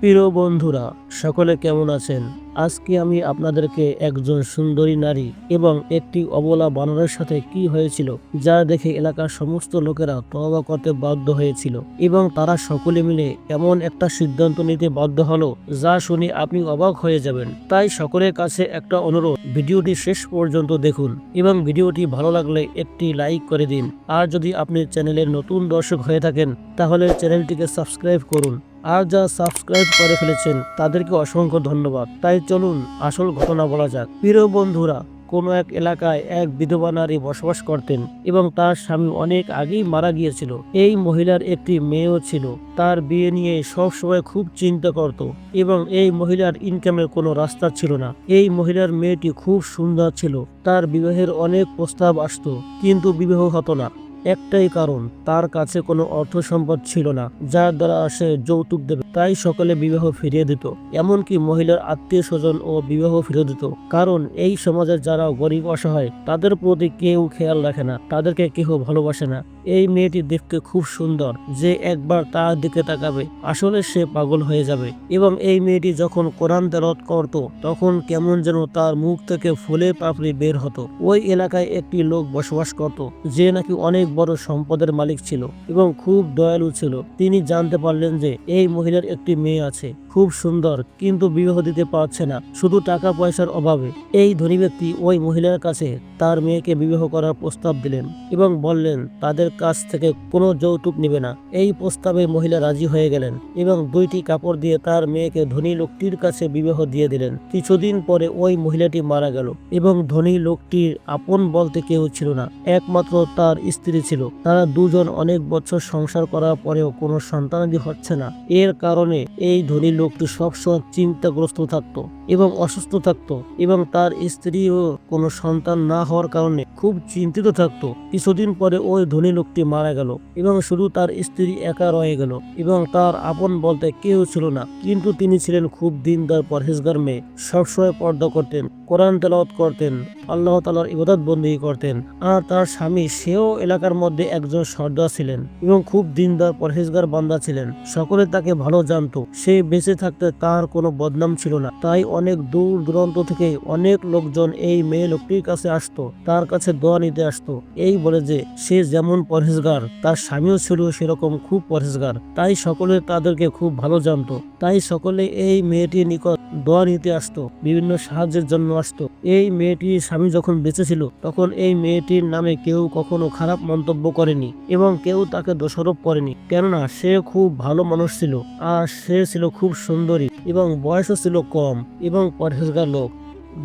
প্রিয় বন্ধুরা, সকলে কেমন আছেন? আজকে আমি আপনাদেরকে একজন সুন্দরী নারী এবং একটি অবলা বানরের সাথে কি হয়েছিল যা দেখে এলাকার সমস্ত লোকেরা তওবা করতে বাধ্য হয়েছিল এবং তারা সকলে মিলে এমন একটা সিদ্ধান্ত নিতে বাধ্য হলো যা শুনে আপনি অবাক হয়ে যাবেন। তাই সকলের কাছে একটা অনুরোধ, ভিডিওটি শেষ পর্যন্ত দেখুন এবং ভিডিওটি ভালো লাগলে একটি লাইক করে দিন। আর যদি আপনি চ্যানেলের নতুন দর্শক হয়ে থাকেন তাহলে চ্যানেলটিকে সাবস্ক্রাইব করুন। আর যা সাবস্ক্রাইব করে ফেলেছেন তাদেরকে অসংখ্য ধন্যবাদ। তাই চলুন আসল ঘটনা বলা যাক। প্রিয় বন্ধুরা, কোনো এক এলাকায় এক বিধবা নারী বসবাস করতেন এবং তার স্বামী অনেক আগেই মারা গিয়েছিল। এই মহিলার একটি মেয়েও ছিল। তার বিয়ে নিয়ে সব সময় খুব চিন্তা করত এবং এই মহিলার ইনকামের কোনো রাস্তা ছিল না। এই মহিলার মেয়েটি খুব সুন্দর ছিল। তার বিবাহের অনেক প্রস্তাব আসতো কিন্তু বিবাহ হতো না। একটাই কারণ, তার কাছে কোনো অর্থ সম্পদ ছিল না যার দ্বারা সে যৌতুক দেবে। তাই সকলে বিবাহ ফিরিয়ে দিত, এমনকি মহিলার আত্মীয় স্বজন ও বিবাহ ফিরিয়ে দিত। কারণ এই সমাজের যারা গরিব অসহায় তাদের প্রতি কেউ খেয়াল রাখে না, তাদেরকে কেউ ভালোবাসে না। এই মেয়েটি দেখতে খুব সুন্দর যে একবার তার দিকে তাকাবে আসলে সে পাগল হয়ে যাবে। এবং এই মেয়েটি যখন কোরআন তেলাওয়াত করত তখন কেমন যেন তার মুখ থেকে ফুলে পাপড়ি বের হতো। ওই এলাকায় একটি লোক বসবাস করত যে নাকি অনেক বড় সম্পদের মালিক ছিল এবং খুব দয়ালু ছিল। তিনি জানতে পারলেন যে এই মহিলার একটি মেয়ে আছে, খুব সুন্দর, কিন্তু বিবাহ দিতে পারছে না শুধু টাকা পয়সার অভাবে। এই ধনী ব্যক্তি ওই মহিলার কাছে তার মেয়েকে বিবাহ করার প্রস্তাব দিলেন এবং বললেন তাদের কাছ থেকে কোনো যৌতুক নেবে না। এই প্রস্তাবে মহিলা রাজি হয়ে গেলেন এবং 2টি কাপড় দিয়ে তার মেয়েকে ধনী লোকটির কাছে বিবাহ দিয়ে দিলেন। কিছুদিন পরে ওই মহিলাটি মারা গেল এবং ধনী লোকটির আপন বলতে কেউ ছিল না, একমাত্র তার স্ত্রী ছিল। তারা দুজন অনেক বছর সংসার করার পরেও কোনো সন্তানাদি হচ্ছে না। এর কারণে এই ধনী লোকটি সবসময় চিন্তাগ্রস্ত থাকতো এবং অসুস্থ থাকতো এবং তার স্ত্রীও কোনো সন্তান না হওয়ার কারণে খুব চিন্তিত থাকতো। কিছুদিন পরে ওই ধনী লোকটি মারা গেল এবং শুধু তার স্ত্রী একা রয়ে গেল এবং তার আপন বলতে কেউ ছিল না। কিন্তু তিনি ছিলেন খুব দিনদার পরহেজগার মেয়ে, সবসময় পর্দা করতেন, কোরআন তেলাওয়াত করতেন, আল্লাহ তাআলার ইবাদত বন্দেগী করতেন। আর তার স্বামী সেও এলাকার মধ্যে একজন সর্দার ছিলেন এবং খুব দিনদার পরহেজগার বান্দা ছিলেন। সকলে তাকে ভালো জানতো। সে বেঁচে থাকতে তার কোনো বদনাম ছিল না। তাই অনেক দূর দূরান্ত থেকে অনেক লোকজন এই মেয়ে লোকটির কাছে আসতো, তার কাছে দোয়া নিতে আসতো, এই বলে যে সে যেমন পরহেজগার তার স্বামীও ছিল সেরকম খুব পরহেজগার। তাই সকলে তাদেরকে খুব ভালো জানতো। তাই সকলে এই মেয়েটির নিকট দোয়া নিতে আসতো, বিভিন্ন সাহায্যের জন্য আসতো। এই মেয়েটির স্বামী যখন বেঁচে ছিল তখন এই মেয়েটির নামে কেউ কখনো খারাপ মন্তব্য করেনি এবং কেউ তাকে দোষারোপ করেনি, কেননা সে খুব ভালো মানুষ ছিল আর সে ছিল খুব সুন্দরী এবং বয়সও ছিল কম এবং পরহেজগার লোক।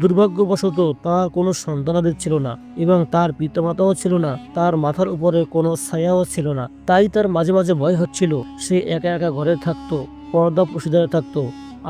দুর্ভাগ্যবশত তার কোনো সন্তানাদি ছিল না এবং তার পিতামাতাও ছিল না, তার মাথার উপরে কোনো ছায়াও ছিল না। তাই তার মাঝে মাঝে ভয় হচ্ছিল। সে একা একা ঘরে থাকতো, পর্দা প্রসিদারে থাকতো,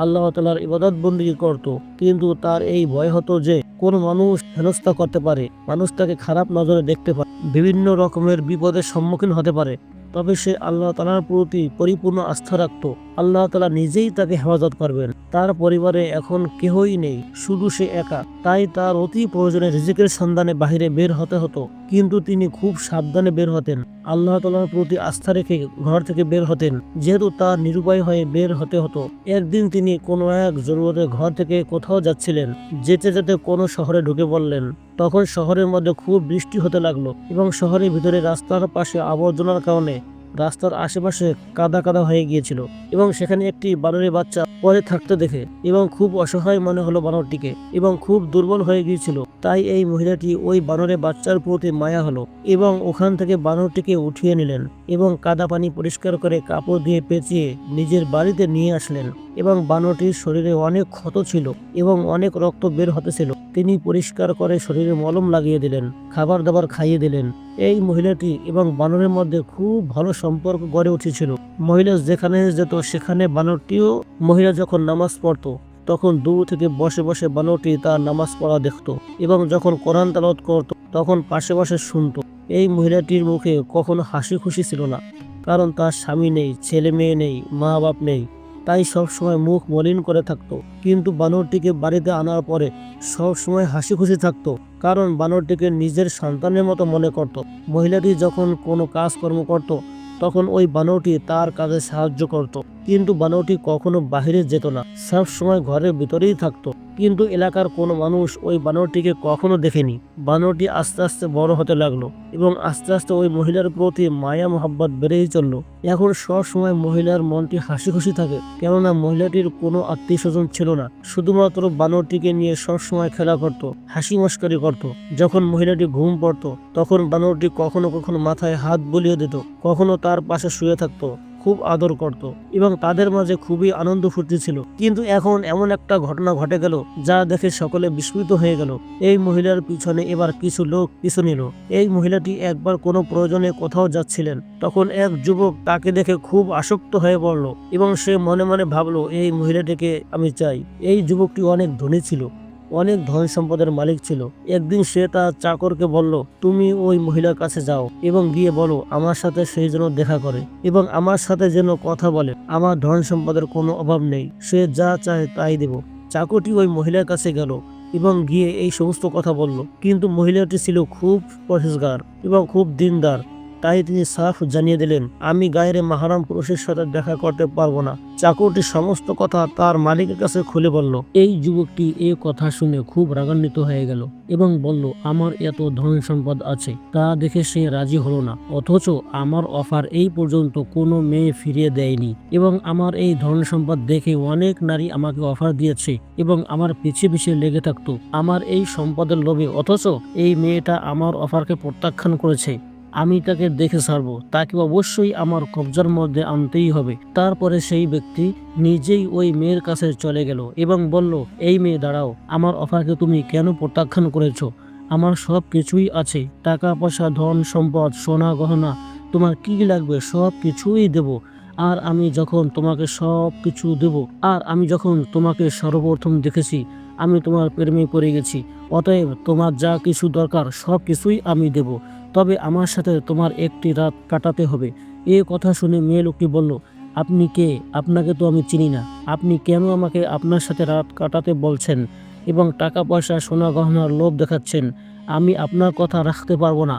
আল্লাহ তাআলার ইবাদত বন্দেগী করত। কিন্তু তার এই ভয় হতো যে কোন মানুষ হেনস্থা করতে পারে, মানুষ তাকে খারাপ নজরে দেখতে পারে, বিভিন্ন রকমের বিপদের সম্মুখীন হতে পারে। তবে সে আল্লাহ তাআলার প্রতি পরিপূর্ণ আস্থা রাখত। আল্লাহ তাআলা নিজেই তাকে হেফাজত করবেন। তার পরিবারে এখন কেহই নেই, শুধু সে একা। তাই তার অতি প্রয়োজনে রিজিকের সন্ধানে বাহিরে বের হতে হতো, কিন্তু তিনি খুব সাবধানে বের হতেন। আল্লাহ তাআলার প্রতি আস্থা রেখে ঘর থেকে বের হতেন, যেহেতু তার নিরুপায় হয়ে বের হতে হতো। একদিন তিনি কোনো এক জরুরতে ঘর থেকে কোথাও যাচ্ছিলেন। যেতে যেতে কোনো শহরে ঢুকে পড়লেন। তখন শহরের মধ্যে খুব বৃষ্টি হতে লাগলো এবং শহরের ভিতরে রাস্তার পাশে আবর্জনার কারণে রাস্তার আশেপাশে কাদা কাদা হয়ে গিয়েছিল এবং সেখানে একটি বানরের বাচ্চা পড়ে থাকতে দেখে এবং খুব অসহায় মনে হলো বানরটিকে এবং খুব দুর্বল হয়ে গিয়েছিল। তাই এই মহিলাটি ওই বানরের বাচ্চার প্রতি মায়া হলো এবং ওখান থেকে বানরটিকে উঠিয়ে নিলেন এবং কাদা পানি পরিষ্কার করে কাপড় দিয়ে পেঁচিয়ে নিজের বাড়িতে নিয়ে আসলেন। এবং বানরটির শরীরে অনেক ক্ষত ছিল এবং অনেক রক্ত বের হতেছিল। তিনি পরিষ্কার করে শরীরে মলম লাগিয়ে দিলেন, খাবার দাবার খাইয়ে দিলেন। এই মহিলাটি এবং বানরের মধ্যে খুব ভালো সম্পর্ক গড়ে উঠেছিল। মহিলা যেখানে যেত সেখানে বানরটিও, মহিলা যখন নামাজ পড়তো তখন দূর থেকে বসে বসে বানরটি তার নামাজ পড়া দেখতো এবং যখন কোরআন তেলাওয়াত করতো তখন পাশে বসে শুনতো। এই মহিলাটির মুখে কখনো হাসি খুশি ছিল না, কারণ তার স্বামী নেই, ছেলে মেয়ে নেই, মা বাপ নেই। তাই সবসময় মুখ মলিন করে থাকতো। কিন্তু বানরটিকে বাড়িতে আনার পরে সবসময় হাসি খুশি থাকতো, কারণ বানরটিকে নিজের সন্তানের মতো মনে করত। মহিলাটি যখন কোনো কাজকর্ম করত তখন ওই বানরটি তার কাজে সাহায্য করত। কিন্তু বানরটি কখনো বাহিরে যেত না, সব সময় ঘরের ভিতরেই থাকতো। কিন্তু এলাকার কোনো মানুষ ওই বানরটিকে কখনো দেখেনি। বানরটি আস্তে আস্তে বড় হতে লাগলো এবং আস্তে আস্তে ওই মহিলার প্রতি মায়া মোহাব্বত বেড়েই চলল। এখন সব সময় মহিলার মনটি হাসি খুশি থাকে, কেননা মহিলাটির কোনো আত্মীয় স্বজন ছিল না। শুধুমাত্র বানরটিকে নিয়ে সব সময় খেলা করত, হাসি মস্করি করত। যখন মহিলাটি ঘুম পড়তো তখন বানরটি কখনো কখনো মাথায় হাত বুলিয়ে দিত, কখনো তার পাশে শুয়ে থাকতো, খুব আদর করত এবং তাদের মাঝে খুবই আনন্দ ফুর্তি ছিল। কিন্তু এখন এমন একটা ঘটনা ঘটে গেল যা দেখে সকলে বিস্মিত হয়ে গেল। এই মহিলার পিছনে এবার কিছু লোক পিছু নিল। এই মহিলাটি একবার কোনো প্রয়োজনে কোথাও যাচ্ছিলেন, তখন এক যুবক তাকে দেখে খুব আসক্ত হয়ে পড়ল এবং সে মনে মনে ভাবলো, এই মহিলাটিকে আমি চাই। এই যুবকটি অনেক ধনী ছিল, অনেক ধন সম্পদের মালিক ছিল। একদিন সে তার চাকরকে বলল, তুমি ওই মহিলার কাছে যাও এবং গিয়ে বলো আমার সাথে সেই যেন দেখা করে এবং আমার সাথে যেন কথা বলে। আমার ধন সম্পদের কোনো অভাব নেই, সে যা চায় তাই দেব। চাকরটি ওই মহিলার কাছে গেল এবং গিয়ে এই সমস্ত কথা বলল। কিন্তু মহিলাটি ছিল খুব পরহেজগার এবং খুব দিনদার, তাই তিনি সাফ জানিয়ে দিলেন, আমি গায়ের মাহারাম পুরুষের সাথে দেখা করতে পারবো না। চাকরটি সমস্ত কথা তার মালিকের কাছে খুলে বলল। এই যুবকটি এই কথা শুনে খুব রাগান্বিত হয়ে গেল এবং বলল, আমার এত ধন সম্পদ আছে, তা দেখে সে রাজি হলো না, অথচ আমার অফার এই পর্যন্ত কোনো মেয়ে ফিরিয়ে দেয়নি এবং আমার এই ধন সম্পদ দেখে অনেক নারী আমাকে অফার দিয়েছে এবং আমার পিছিয়ে পিছিয়ে লেগে থাকতো আমার এই সম্পদের লোভে, অথচ এই মেয়েটা আমার অফারকে প্রত্যাখ্যান করেছে। আমি তাকে দেখে ছাড়বো, তাকে অবশ্যই আমার কবজার মধ্যে আনতেই হবে। তারপরে সেই ব্যক্তি নিজেই ওই মেয়ের কাছে চলে গেল এবং বলল, এই মেয়ে দাঁড়াও, আমার অফারকে তুমি কেন প্রত্যাখ্যান করেছো? আমার সব কিছুই আছে, টাকা পয়সা, ধন সম্পদ, সোনা গহনা, তোমার কি লাগবে সব কিছুই দেব। আর আমি যখন তোমাকে সর্বপ্রথম দেখেছি আমি তোমার প্রেমে পড়ে গেছি, অতএব তোমার যা কিছু দরকার সব কিছুই আমি দেব, তবে আমার সাথে তোমার একটি রাত কাটাতে হবে। এই কথা শুনে মেয়ে লোকটি বলল, আপনি কে? আপনাকে তো আমি চিনি না, আপনি কেন আমাকে আপনার সাথে রাত কাটাতে বলছেন এবং টাকা পয়সা সোনা গহনার লোভ দেখাচ্ছেন? আমি আপনার কথা রাখতে পারবো না।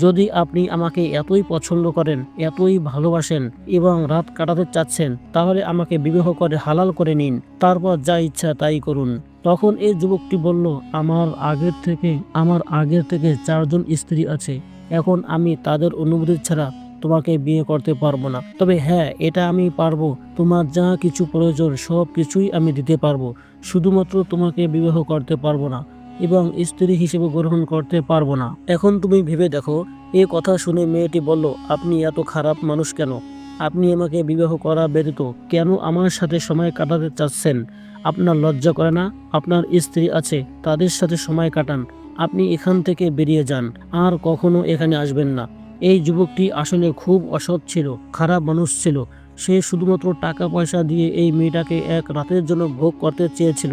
যদি আপনি আমাকে এতই পছন্দ করেন, এতই ভালোবাসেন এবং রাত কাটাতে চাচ্ছেন, তাহলে আমাকে বিবাহ করে হালাল করে নিন, তারপর যা ইচ্ছা তাই করুন। তখন এই যুবকটি বলল, আমার আগের থেকে 4 জন স্ত্রী আছে, এখন আমি তাদের অনুমতি ছাড়া তোমাকে বিয়ে করতে পারবো না। তবে হ্যাঁ, এটা আমি পারবো, তোমার যা কিছু প্রয়োজন সব কিছুই আমি দিতে পারবো, শুধুমাত্র তোমাকে বিবাহ করতে পারবো না এবং স্ত্রী হিসেবে গ্রহণ করতে পারবো না। এখন তুমি ভেবে দেখো। এই কথা শুনে মেয়েটি বলল, আপনি এত খারাপ মানুষ কেন? আপনি আমাকে বিবাহ করা ব্যতীত কেন আমার সাথে সময় কাটাতে চাচ্ছেন? আপনার লজ্জা করে না? আপনার স্ত্রী আছে, তাদের সাথে সময় কাটান। আপনি এখান থেকে বেরিয়ে যান, আর কখনো এখানে আসবেন না। এই যুবকটি আসলে খুব অসৎ ছিল, খারাপ মানুষ ছিল। সে শুধুমাত্র টাকা পয়সা দিয়ে এই মেয়েটাকে এক রাতের জন্য ভোগ করতে চেয়েছিল।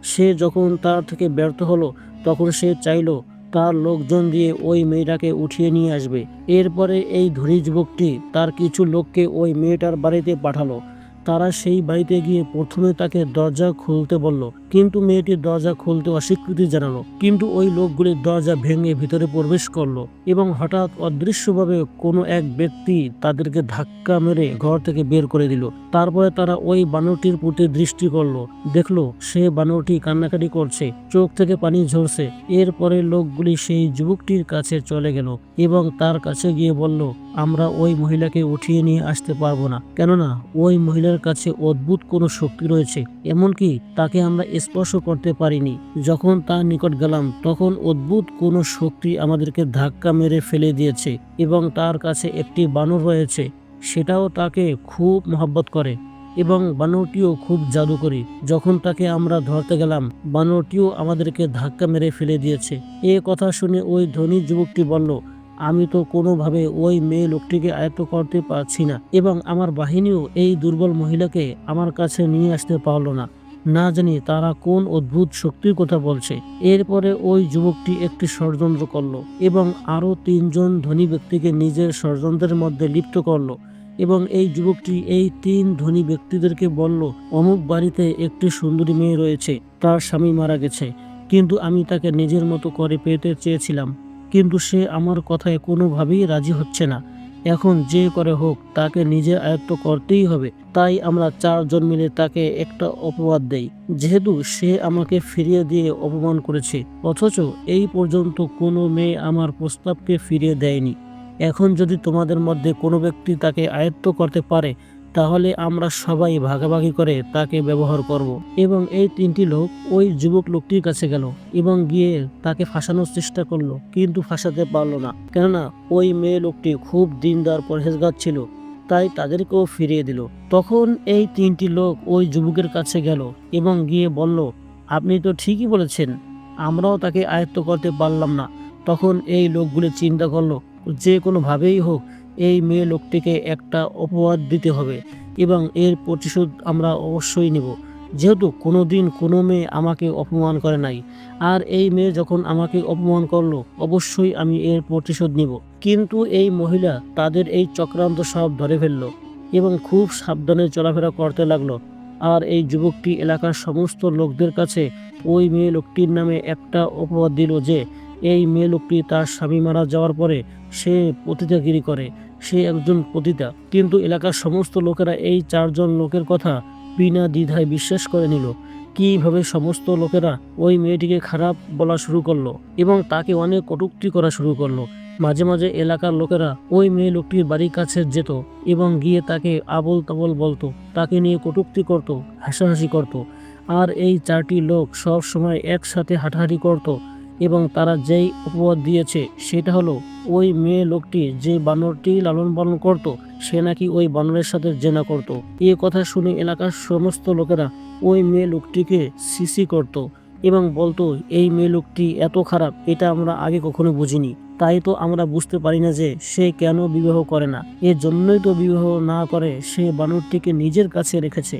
সে যখন তার থেকে ব্যর্থ হলো, তখন সে চাইল তার লোকজন দিয়ে ওই মেয়েটাকে উঠিয়ে নিয়ে আসবে। এরপরে এই ধনী যুবকটি তার কিছু লোককে ওই মেয়েটার বাড়িতে পাঠালো। তারা সেই বাড়িতে গিয়ে প্রথমে তাকে দরজা খুলতে বলল, কিন্তু মেয়েটি দরজা খুলতে অস্বীকৃতি জানালো। কিন্তু ওই লোকগুলি দরজা ভেঙে ভিতরে প্রবেশ করলো এবং হঠাৎ অদৃশ্যভাবে কোনো এক ব্যক্তি তাদেরকে ধাক্কা মেরে ঘর থেকে বের করে দিল। তারপরে তারা ওই বানরটির প্রতি দৃষ্টি করলো, দেখলো সে বানরটি কান্নাকাটি করছে, চোখ থেকে পানি ঝরছে। এরপরে লোকগুলি সেই যুবকটির কাছে চলে গেল এবং তার কাছে গিয়ে বলল, আমরা ওই মহিলাকে উঠিয়ে নিয়ে আসতে পারবো না, কেননা ওই মহিলার কাছে অদ্ভুত কোনো শক্তি রয়েছে, এমনকি তাকে আমরা স্পর্শ করতে পারিনি। যখন তার নিকট গেলাম তখন অদ্ভুত কোনো শক্তি আমাদেরকে ধাক্কা মেরে ফেলে দিয়েছে এবং তার কাছে একটি বানর রয়েছে, সেটাও তাকে খুব মহব্বত করে এবং বানরটিও খুব জাদুকরী। যখন তাকে আমরা ধরতে গেলাম, বানরটিও আমাদেরকে ধাক্কা মেরে ফেলে দিয়েছে। এ কথা শুনে ওই ধনী যুবকটি বলল, আমি তো কোনোভাবে ওই মেয়ে লোকটিকে আয়ত্ত করতে পারছি না এবং আমার বাহিনীও এই দুর্বল মহিলাকে আমার কাছে নিয়ে আসতে পারলো না। না জানি তারা কোন অদ্ভুত শক্তির কথা বলছে। এরপরে ওই যুবকটি একটি ষড়যন্ত্র করলো এবং আরো 3 জন ধনী ব্যক্তিকে নিজের ষড়যন্ত্রের মধ্যে লিপ্ত করলো এবং এই যুবকটি এই 3 ধনী ব্যক্তিদেরকে বলল, অমুক বাড়িতে একটি সুন্দরী মেয়ে রয়েছে, তার স্বামী মারা গেছে, কিন্তু আমি তাকে নিজের মতো করে পেতে চেয়েছিলাম, কিন্তু সে আমার কথায় কোনোভাবেই রাজি হচ্ছে না। এখন যে করে হোক তাকে নিজে আয়ত্ত করতেই হবে। তাই আমরা 4 জন মিলে তাকে একটা অপবাদ দেই, যেহেতু সে আমাকে ফিরিয়ে দিয়ে অপমান করেছে, অথচ এই পর্যন্ত কোনো মেয়ে আমার প্রস্তাবকে ফিরিয়ে দেয়নি। এখন যদি তোমাদের মধ্যে কোনো ব্যক্তি তাকে আয়ত্ত করতে পারে, তাহলে আমরা সবাই ভাগাভাগি করে তাকে ব্যবহার করব। এবং এই 3টি লোক ওই যুবক লোকটির কাছে গেল এবং গিয়ে তাকে ফাঁসানোর চেষ্টা করলো, কিন্তু ফাঁসাতে পারলো না, কেননা ওই মেয়ে লোকটি খুব দিনদার পরহেজগার ছিল। তাই তাদেরকেও ফিরিয়ে দিল। তখন এই 3টি লোক ওই যুবকের কাছে গেল এবং গিয়ে বলল, আপনি তো ঠিকই বলেছেন, আমরাও তাকে আয়ত্ত করতে পারলাম না। তখন এই লোকগুলো চিন্তা করলো, যে কোনোভাবেই হোক এই মেয়ে লোকটিকে একটা অপবাদ দিতে হবে এবং এর প্রতিশোধ আমরা অবশ্যই নেব, যেহেতু কোনোদিন কোনো মেয়ে আমাকে অপমান করে নাই, আর এই মেয়ে যখন আমাকে অপমান করলো অবশ্যই আমি এর প্রতিশোধ নিব। কিন্তু এই মহিলা তাদের এই চক্রান্ত সব ধরে ফেললো এবং খুব সাবধানে চলাফেরা করতে লাগলো। আর এই যুবকটি এলাকার সমস্ত লোকদের কাছে ওই মেয়ে লোকটির নামে একটা অপবাদ দিল যে এই মেয়ে লোকটি তার স্বামী মারা যাওয়ার পরে সে পতিতাগিরি করে, সে একজন পতিতা। কিন্তু এলাকার সমস্ত লোকেরা এই 4 জন লোকের কথা বিনা দ্বিধায় বিশ্বাস করে নিল। কিভাবে সমস্ত লোকেরা ওই মেয়েটিকে খারাপ বলা শুরু করলো এবং তাকে অনেক কটূক্তি করা শুরু করলো। মাঝে মাঝে এলাকার লোকেরা ওই মেয়ে লোকটির বাড়ির কাছে যেত এবং গিয়ে তাকে আবোল তাবোল বলতো, তাকে নিয়ে কটূক্তি করত, হাসাহাসি করত। আর এই 4টি লোক সব সময় একসাথে হাঁটাহাঁটি করত এবং তারা যেই অপবাদ দিয়েছে সেটা হলো ওই মেয়ে লোকটি যে বানরটি লালন পালন করত সে নাকি ওই বানরের সাথে জেনা করত। এই কথা শুনে এলাকার সমস্ত লোকেরা ওই মেয়ে লোকটিকে সিসি করত এবং বলতো, এই মেয়ে লোকটি এত খারাপ এটা আমরা আগে কখনো বুঝিনি, তাই তো আমরা বুঝতে পারি না যে সে কেন বিবাহ করে না। এর জন্যই তো বিবাহ না করে সে বানরটিকে নিজের কাছে রেখেছে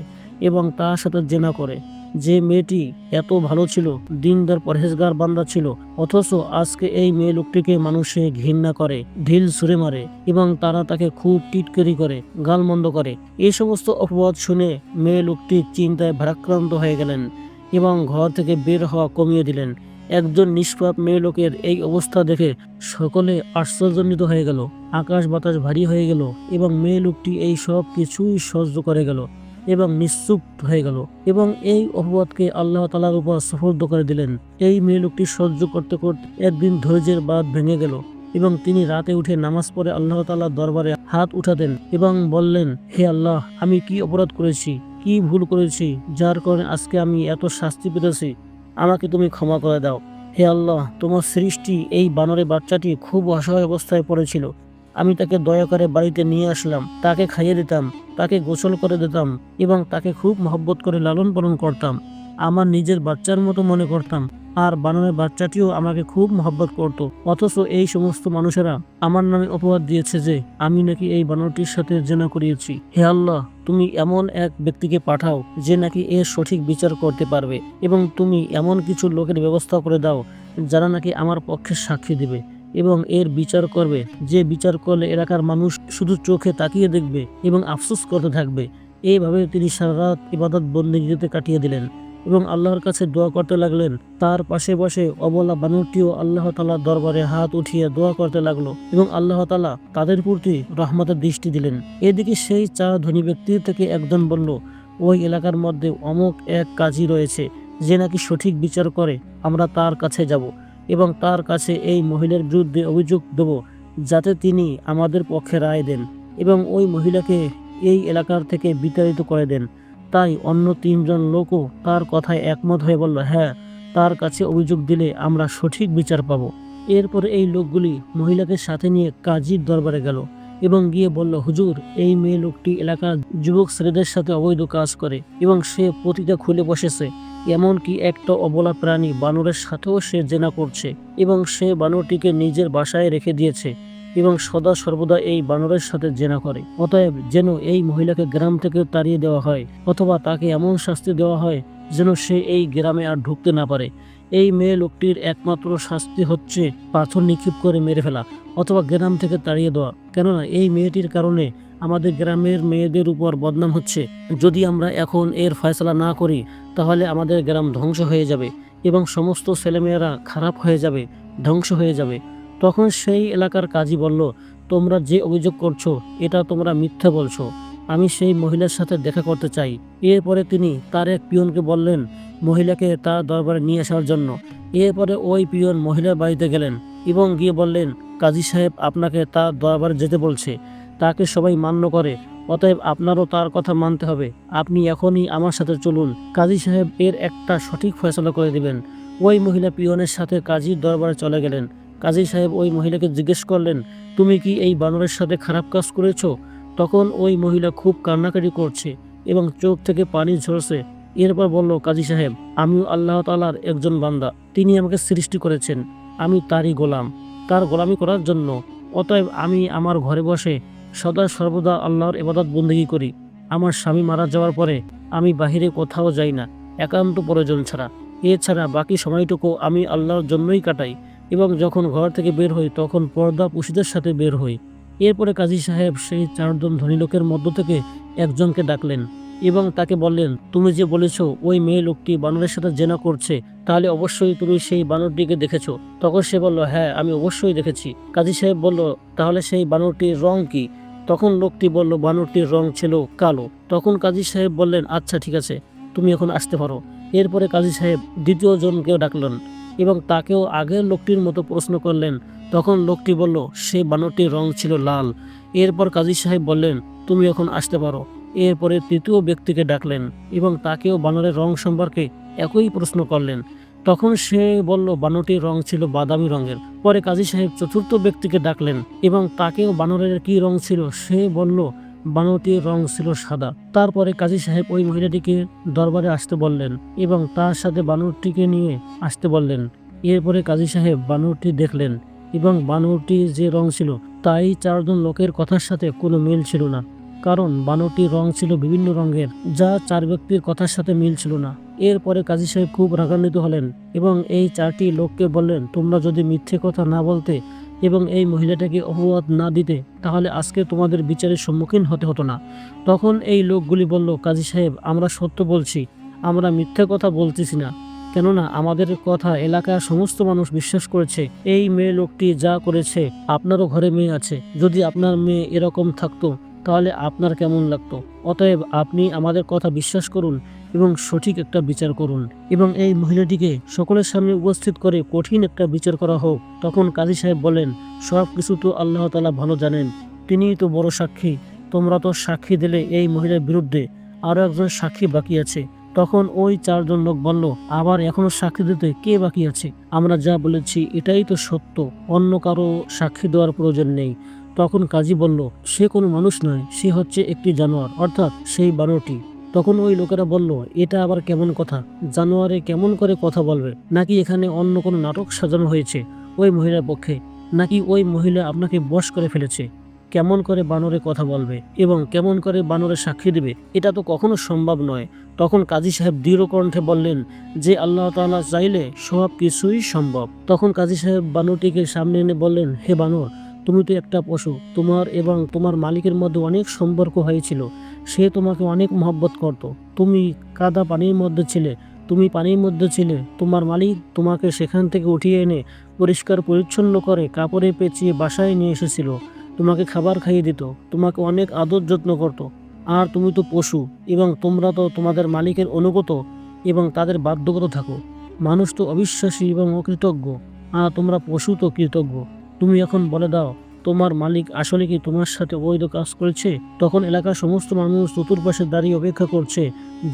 এবং তার সাথে জেনা করে। যে মেয়েটি এত ভালো ছিল, দিনদার পরহেজগার বান্দা ছিল, অথচ আজকে এই মেয়ে লোকটিকে মানুষে ঘৃণা করে, ঢিল ছুঁড়ে মারে এবং তারা তাকে খুব টিটকারি করে, গালমন্দ করে। এই সমস্ত অপবাদ শুনে মেয়ে লোকটি চিন্তায় ভারাক্রান্ত হয়ে গেলেন এবং ঘর থেকে বের হওয়া কমিয়ে দিলেন। একজন নিষ্পাপ মেয়ে লোকের এই অবস্থা দেখে সকলে আশ্চর্যান্বিত হয়ে গেল, আকাশ বাতাস ভারী হয়ে গেল এবং মেয়ে লোকটি এই সব কিছুই সহ্য করে গেল এবং নিশ্চুপ হয়ে গেল এবং এই অপবাদকে আল্লাহ তাআলার উপর সুপর্দ করে দিলেন। এই মেয়ে লোকটি সহ্য করতে করতে একদিন ধৈর্যের বাঁধ ভেঙে গেল এবং তিনি রাতে উঠে নামাজ পড়ে আল্লাহ তাআলার দরবারে হাত উঠাতেন এবং বললেন, হে আল্লাহ, আমি কি অপরাধ করেছি, কি ভুল করেছি যার কারণে আজকে আমি এত শাস্তি পেতেছি, আমাকে তুমি ক্ষমা করে দাও। হে আল্লাহ, তোমার সৃষ্টি এই বানরের বাচ্চাটি খুব অসহায় অবস্থায় পড়েছিল, আমি তাকে দয়া করে বাড়িতে নিয়ে আসলাম, তাকে খাইয়ে দিতাম, তাকে গোসল করে দিতাম এবং তাকে খুব মহব্বত করে লালন পালন করতাম, আমার নিজের বাচ্চার মতো মনে করতাম। আর বানরের বাচ্চাটিও আমাকে খুব মহব্বত করত। অথচ এই সমস্ত মানুষেরা আমার নামে অপবাদ দিয়েছে যে আমি নাকি এই বানরটির সাথে জেনা করিয়েছি। হে আল্লাহ, তুমি এমন এক ব্যক্তিকে পাঠাও যে নাকি এর সঠিক বিচার করতে পারবে এবং তুমি এমন কিছু লোকের ব্যবস্থা করে দাও যারা নাকি আমার পক্ষে সাক্ষী দিবে এবং এর বিচার করবে, যে বিচার করলে এলাকার মানুষ শুধু চোখে তাকিয়ে দেখবে এবং আফসোস করতে থাকবে। এইভাবে তিনি সারা রাত ইবাদত বন্দেগীতে কাটিয়ে দিলেন এবং আল্লাহর কাছে দোয়া করতে লাগলেন। তার পাশে বসে অবলা বানরটিও আল্লাহ তাআলার দরবারে হাত উঠিয়ে দোয়া করতে লাগলো এবং আল্লাহ তাআলা তাদের প্রতি রহমতের দৃষ্টি দিলেন। এদিকে সেই 4 ধনী ব্যক্তি থেকে একজন বলল, ওই এলাকার মধ্যে অমুক এক কাজী রয়েছে যে নাকি সঠিক বিচার করে, আমরা তার কাছে যাব এবং তার কাছে এই মহিলার বিরুদ্ধে অভিযোগ দেব যাতে তিনি আমাদের পক্ষে রায় দেন এবং ওই মহিলাকে এই এলাকার থেকে বিতাড়িত করে দেন। তাই অন্য 3 জন লোকও তার কথায় একমত হয়ে বলল, হ্যাঁ, তার কাছে অভিযোগ দিলে আমরা সঠিক বিচার পাব। এরপরে এই লোকগুলি মহিলাকে সাথে নিয়ে কাজীর দরবারে গেল এবং গিয়ে বলল, হুজুর, এই মেয়ে লোকটি এলাকার যুবক ছেলেদের সাথে অবৈধ কাজ করে এবং সে পতিতা খুলে বসেছে, এমনকি একটা অবলা প্রাণী বানরের সাথেও সে জেনা করছে এবং সে বানরটিকে নিজের বাসায় রেখে দিয়েছে এবং সদা সর্বদা এই বানরের সাথে জেনা করে। অতএব যেন এই মহিলাকে গ্রাম থেকে তাড়িয়ে দেওয়া হয় অথবা তাকে এমন শাস্তি দেওয়া হয় যেন সে এই গ্রামে আর ঢুকতে না পারে। এই মেয়ে লোকটির একমাত্র শাস্তি হচ্ছে পাথর নিক্ষেপ করে মেরে ফেলা অথবা গ্রাম থেকে তাড়িয়ে দেওয়া, কেননা এই মেয়েটির কারণে আমাদের গ্রামের মেয়েদের উপর বদনাম হচ্ছে। যদি আমরা এখন এর ফয়সালা না করি তাহলে আমাদের গ্রাম ধ্বংস হয়ে যাবে এবং সমস্ত ছেলেমেয়েরা খারাপ হয়ে যাবে, ধ্বংস হয়ে যাবে। তখন সেই এলাকার কাজী বলল, তোমরা যে অভিযোগ করছো এটা তোমরা মিথ্যা বলছো। আমি সেই মহিলার সাথে দেখা করতে চাই। এরপরে তিনি তার এক পিয়নকে বললেন মহিলাকে তার দরবারে নিয়ে আসার জন্য। এরপরে ওই পিয়ন মহিলার বাড়িতে গেলেন এবং গিয়ে বললেন কাজী সাহেব আপনাকে তার দরবারে যেতে বলছে। তাকে সবাই মান্য করে, অতএব আপনারও তার কথা মানতে হবে। আপনি এখনই আমার সাথে চলুন, কাজী সাহেব এর একটা সঠিক ফয়সালা করে দিবেন। ওই মহিলা পিয়নের সাথে কাজীর দরবারে চলে গেলেন। কাজী সাহেব ওই মহিলাকে জিজ্ঞেস করলেন তুমি কি এই বানরের সাথে খারাপ কাজ করেছো? তখন ওই মহিলা খুব কান্নাকাটি করছে এবং চোখ থেকে পানি ঝরছে। এরপর বলল কাজী সাহেব আমিও আল্লাহ তাআলার একজন বান্দা, তিনি আমাকে সৃষ্টি করেছেন, আমি তারই গোলাম, তার গোলামি করার জন্য। অতএব আমি আমার ঘরে বসে সদা সর্বদা আল্লাহর ইবাদত বন্দেগী করি। আমার স্বামী মারা যাওয়ার পরে আমি বাহিরে কোথাও যাই না, একান্ত প্রয়োজন ছাড়া। এছাড়া বাকি সময়টুকু আমি আল্লাহর জন্যই কাটাই এবং যখন ঘর থেকে বের হই তখন পর্দা পুশিদের সাথে বের হই। এরপরে কাজী সাহেব সেই চারজন ধনী লোকের মধ্য থেকে একজনকে ডাকলেন এবং তাকে বললেন তুমি যে বলেছো ওই মেয়ে লোকটি বানরের সাথে জেনা করছে, তাহলে অবশ্যই তুমি সেই বানরটিকে দেখেছো? তখন সে বলল হ্যাঁ আমি অবশ্যই দেখেছি। কাজী সাহেব বলল তাহলে সেই বানরটির রং কি? তখন লোকটি বলল বানরটির রং ছিল কালো। তখন কাজী সাহেব বললেন আচ্ছা ঠিক আছে, তুমি এখন আসতে পারো। এরপরে কাজী সাহেব দ্বিতীয় জনকেও ডাকলেন এবং তাকেও আগের লোকটির মতো প্রশ্ন করলেন। তখন লোকটি বলল সেই বানরটির রং ছিল লাল। এরপর কাজী সাহেব বললেন তুমি এখন আসতে পারো। এরপরে তৃতীয় ব্যক্তিকে ডাকলেন এবং তাকেও বানরের রং সম্পর্কে একই প্রশ্ন করলেন। তখন সে বলল বানরটির রং ছিল বাদামি রঙের। পরে কাজী সাহেব চতুর্থ ব্যক্তিকে ডাকলেন এবং তাকেও বানরের কি রং ছিল সে বলল বানরটির রং ছিল সাদা। তারপরে কাজী সাহেব ওই মহিলাটিকে দরবারে আসতে বললেন এবং তার সাথে বানরটিকে নিয়ে আসতে বললেন। এরপরে কাজী সাহেব বানরটি দেখলেন এবং বানরটি যে রং ছিল তাই চারজন লোকের কথার সাথে কোনো মিল ছিল না, কারণ বানরটির রং ছিল বিভিন্ন রঙের, যা চার ব্যক্তির কথার সাথে মিল ছিল না। এরপরে কাজী সাহেব খুব রাগান্বিত হলেন এবং এই চারটি লোককে বললেন তোমরা যদি মিথ্যে কথা না বলতে এবং এই মহিলাটাকে অপবাদ না দিতে তাহলে আজকে তোমাদের বিচারের সম্মুখীন হতে হতো না। তখন এই লোকগুলি বলল কাজী সাহেব আমরা সত্য বলছি, আমরা মিথ্যে কথা বলতেছি না, কেননা আমাদের কথা এলাকার সমস্ত মানুষ বিশ্বাস করেছে। এই মেয়ে লোকটি যা করেছে, আপনারও ঘরে মেয়ে আছে, যদি আপনার মেয়ে এরকম থাকতো তাহলে আপনার কেমন লাগতো? অতএব আপনি আমাদের কথা বিশ্বাস করুন এবং সঠিক একটা বিচার করুন এবং এই মহিলাটিকে সকলের সামনে উপস্থিত করে কঠিন একটা বিচার করা হোক। তখন কাজী সাহেব বলেন সব কিছু তো আল্লাহ তাআলা ভালো জানেন, তিনিই তো বড় সাক্ষী। তোমরা তো সাক্ষী দিলে এই মহিলার বিরুদ্ধে, আরও একজন সাক্ষী বাকি আছে। তখন ওই চারজন লোক বলল আবার এখনো সাক্ষী দিতে কে বাকি আছে? আমরা যা বলেছি এটাই তো সত্য, অন্য কারো সাক্ষী দেওয়ার প্রয়োজন নেই। তখন কাজী বলল সে কোনো মানুষ নয়, সে হচ্ছে একটি জানোয়ার, অর্থাৎ সেই বানরটি। তখন ওই লোকেরা বলল এটা আবার কেমন কথা, জানোয়ারে কেমন করে কথা বলবে? নাকি এখানে অন্য কোনো নাটক সাজানো হয়েছে ওই মহিলার পক্ষে? নাকি ওই মহিলা আপনাকে বশ করে ফেলেছে? কেমন করে বানরে কথা বলবে এবং কেমন করে বানরে সাক্ষী দেবে? এটা তো কখনো সম্ভব নয়। তখন কাজী সাহেব দৃঢ় কণ্ঠে বললেন যে আল্লাহ তাআলা চাইলে সব কিছুই সম্ভব। তখন কাজী সাহেব বানরটিকে সামনে এনে বললেন হে বানর, তুমি তো একটা পশু, তোমার এবং তোমার মালিকের মধ্যে অনেক সম্পর্ক হয়েছিল, সে তোমাকে অনেক মহব্বত করত। তুমি কাদা পানির মধ্যে ছিলে, তুমি পানির মধ্যে ছিলে, তোমার মালিক তোমাকে সেখান থেকে উঠিয়ে এনে পরিষ্কার পরিচ্ছন্ন করে কাপড়ে পেঁচিয়ে বাসায় নিয়ে এসেছিল, তোমাকে খাবার খাইয়ে দিত, তোমাকে অনেক আদর যত্ন করত। আর তুমি তো পশু এবং তোমরা তো তোমাদের মালিকের অনুগত এবং তাদের বাধ্যগত থাকো। মানুষ তো অবিশ্বাসী এবং অকৃতজ্ঞ, আর তোমরা পশু তো কৃতজ্ঞ। তুমি এখন বলে দাও তোমার মালিক আসলে কি তোমার সাথে অবৈধ কাজ করেছে? তখন এলাকার সমস্ত মানুষ চতুর্পাশে দাঁড়িয়ে অপেক্ষা করছে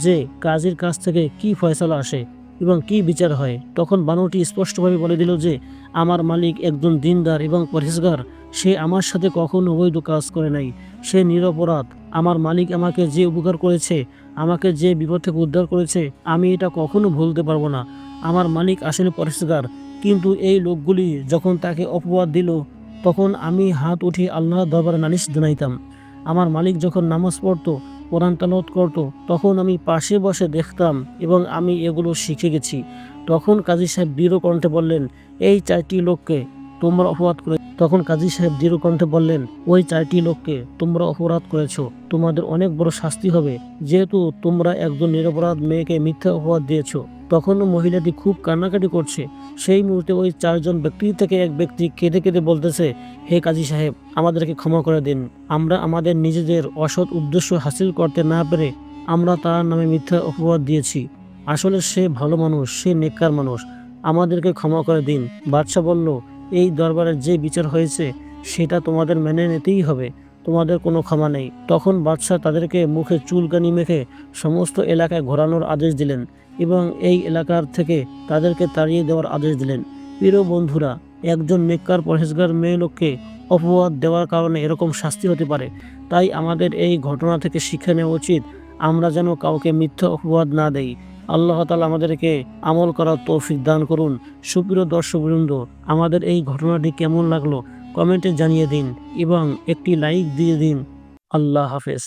যে কাজীর কাছ থেকে কি ফয়সালা আসে এবং কি বিচার হয়। তখন বানরটি স্পষ্টভাবে বলে দিল যে আমার মালিক একজন দিনদার এবং পরহেজগার, সে আমার সাথে কখনো অবৈধ কাজ করে নাই, সে নিরপরাধ। আমার মালিক আমাকে যে উপকার করেছে, আমাকে যে বিপদ থেকে উদ্ধার করেছে, আমি এটা কখনো ভুলতে পারবো না। আমার মালিক আসলে পরহেজগার। কিন্তু এই লোকগুলি যখন তাকে অপবাদ দিল তখন আমি হাত উঠিয়ে আল্লাহর দরবারে নালিশ জানাইতাম। আমার মালিক যখন নামাজ পড়তো, কোরআন তেলাওয়াত করতো, তখন আমি পাশে বসে দেখতাম এবং আমি এগুলো শিখে গেছি। তখন কাজী সাহেব দৃঢ় কণ্ঠে বললেন এই চারটি লোককে তোমরা অপরাধ করে তখন কাজী সাহেব দৃঢ় কণ্ঠে বললেন ওই চারটি লোককে তোমরা অপরাধ করেছো, তোমাদের অনেক বড় শাস্তি হবে, যেহেতু তোমরা একজন নিরপরাধ মেয়েকে মিথ্যা অপবাদ দিয়েছো। তখনও মহিলাটি খুব কান্নাকাটি করছে। সেই মুহূর্তে ওই 4 জন ব্যক্তি থেকে এক ব্যক্তি কেঁদে কেঁদে বলতেছে, হে কাজী সাহেব, আমাদেরকে ক্ষমা করে দিন। আমরা আমাদের নিজেদের অসৎ উদ্দেশ্য হাসিল করতে না পেরে আমরা তার নামে মিথ্যা অপবাদ দিয়েছি। আসলে সে ভালো মানুষ, সে নেককার মানুষ, আমাদেরকে ক্ষমা করে দিন। বাদশাহ বলল, এই দরবারের যে বিচার হয়েছে সেটা তোমাদের মেনে নিতেই হবে, তোমাদের কোনো ক্ষমা নেই। তখন বাদশাহ তাদেরকে মুখে চুলকানি মেখে সমস্ত এলাকায় ঘোরানোর আদেশ দিলেন এবং এই এলাকার থেকে তাদেরকে তাড়িয়ে দেওয়ার আদেশ দিলেন। প্রিয় বন্ধুরা, একজন নেককার পরহেজগার মেয়ে লোককে অপবাদ দেওয়ার কারণে এরকম শাস্তি হতে পারে। তাই আমাদের এই ঘটনা থেকে শিক্ষা নেওয়া উচিত, আমরা যেন কাউকে মিথ্যা অপবাদ না দেই। আল্লাহ তাআলা আমাদেরকে আমল করার তৌফিক দান করুন। সুপ্রিয় দর্শকবৃন্দ, আমাদের এই ঘটনাটি কেমন লাগলো কমেন্টে জানিয়ে দিন এবং একটি লাইক দিয়ে দিন। আল্লাহ হাফেজ।